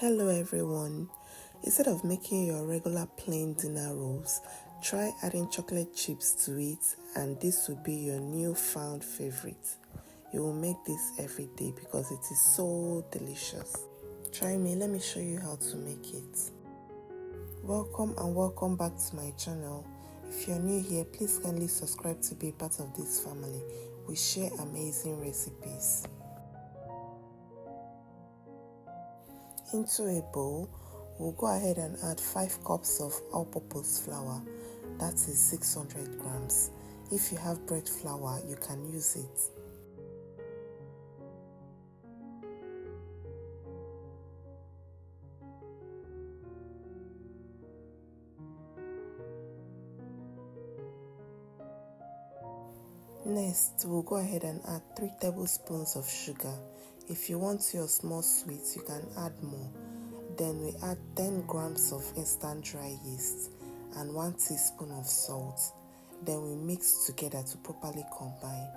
Hello everyone. Instead of making your regular plain dinner rolls, try adding chocolate chips to it and this will be your newfound favorite. You will make this every day because it is so delicious. Try me, let me show you how to make it. Welcome and welcome back to my channel. If you're new here, please kindly subscribe to be part of this family. We share amazing recipes. Into a bowl, we'll go ahead and add 5 cups of all-purpose flour, that is 600 grams. If you have bread flour, you can use it. Next, we'll go ahead and add 3 tablespoons of sugar. If you want your small sweets, you can add more. Then we add 10 grams of instant dry yeast and 1 teaspoon of salt. Then we mix together to properly combine.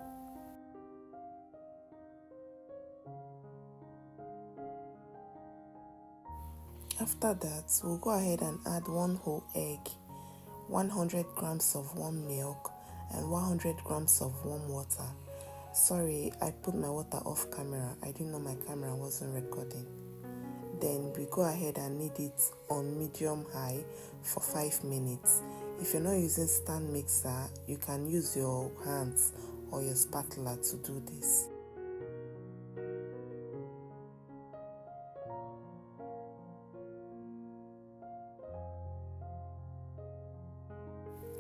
After that, we'll go ahead and add 1 whole egg, 100 grams of warm milk, and 100 grams of warm water. Sorry, I put my water off camera. I didn't know my camera wasn't recording. Then we go ahead and knead it on medium high for 5 minutes. If you're not using stand mixer, you can use your hands or your spatula to do this.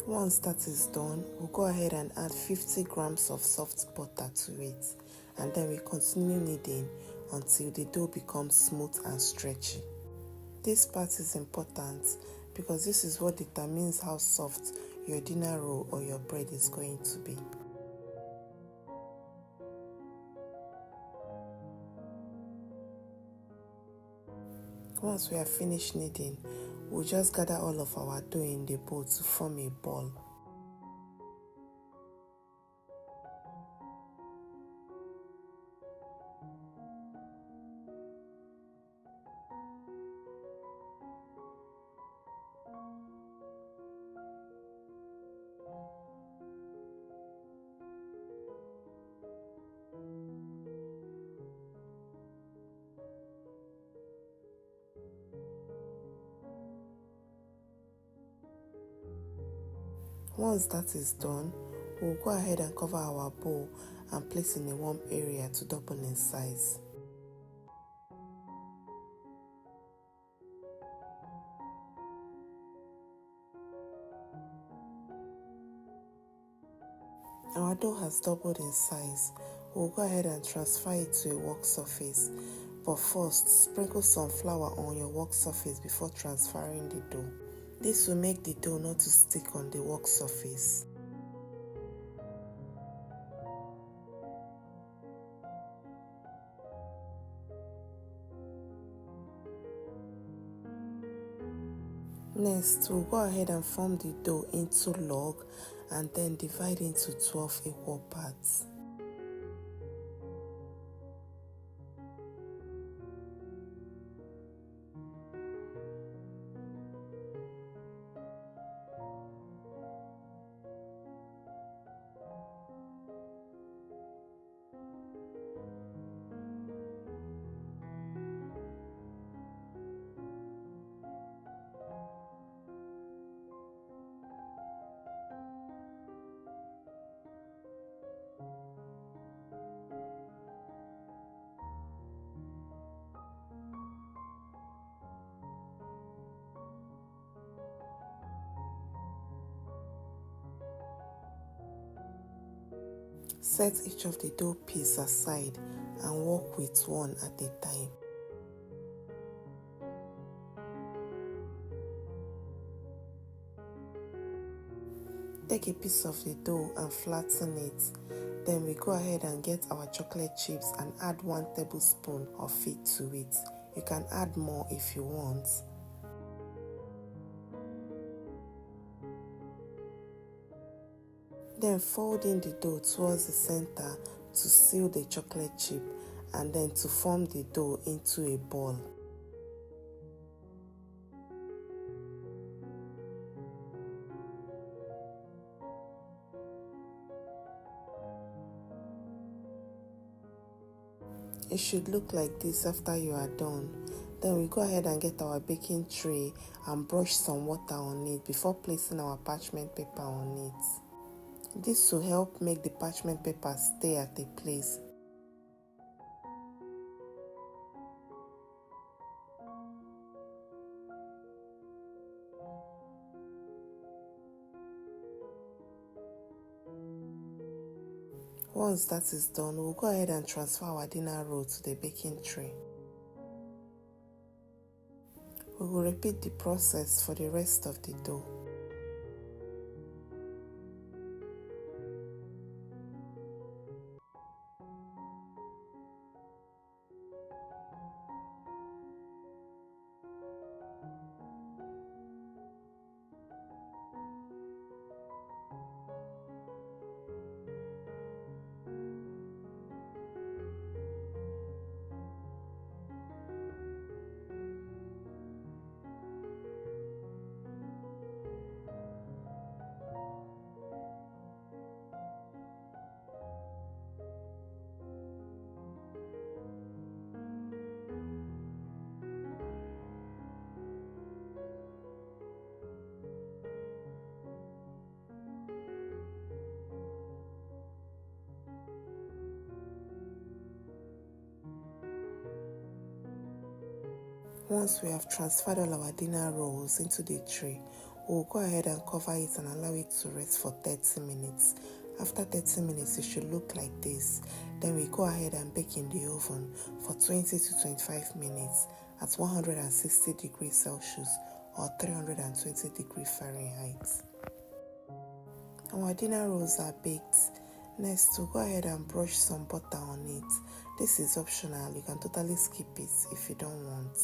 Once that is done, we'll go ahead and add 50 grams of soft butter to it, and then we continue kneading until the dough becomes smooth and stretchy. This part is important because this is what determines how soft your dinner roll or your bread is going to be. Once we have finished kneading, we'll just gather all of our dough in the bowl to form a ball. Once that is done, we'll go ahead and cover our bowl and place in a warm area to double in size. Our dough has doubled in size. We'll go ahead and transfer it to a work surface. But first, sprinkle some flour on your work surface before transferring the dough. This will make the dough not to stick on the work surface. Next, we'll go ahead and form the dough into log and then divide into 12 equal parts. Set each of the dough pieces aside and work with one at a time. Take a piece of the dough and flatten it. Then we go ahead and get our chocolate chips and add 1 tablespoon of it to it. You can add more if you want. Then fold in the dough towards the center to seal the chocolate chip and then to form the dough into a ball. It should look like this after you are done. Then we go ahead and get our baking tray and brush some water on it before placing our parchment paper on it. This will help make the parchment paper stay at a place. Once that is done, we'll go ahead and transfer our dinner roll to the baking tray. We will repeat the process for the rest of the dough. Once we have transferred all our dinner rolls into the tray, we'll go ahead and cover it and allow it to rest for 30 minutes. After 30 minutes, it should look like this. Then we go ahead and bake in the oven for 20 to 25 minutes at 160 degrees Celsius or 320 degrees Fahrenheit. Our dinner rolls are baked. Next, we'll go ahead and brush some butter on it. This is optional. You can totally skip it if you don't want.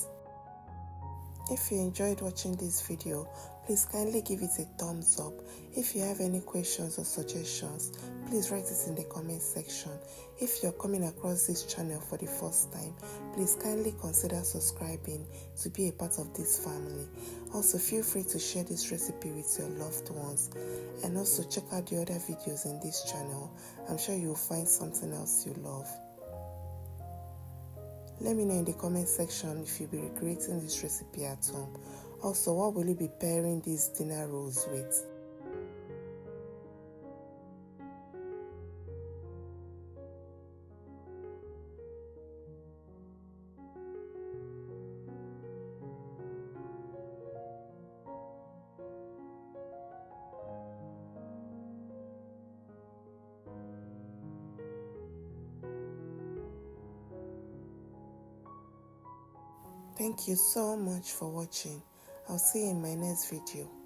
If you enjoyed watching this video, please kindly give it a thumbs up. If you have any questions or suggestions, please write it in the comment section. If you're coming across this channel for the first time, please kindly consider subscribing to be a part of this family. Also, feel free to share this recipe with your loved ones. And also check out the other videos in this channel. I'm sure you'll find something else you love. Let me know in the comment section if you'll be recreating this recipe at home. Also, what will you be pairing these dinner rolls with? Thank you so much for watching. I'll see you in my next video.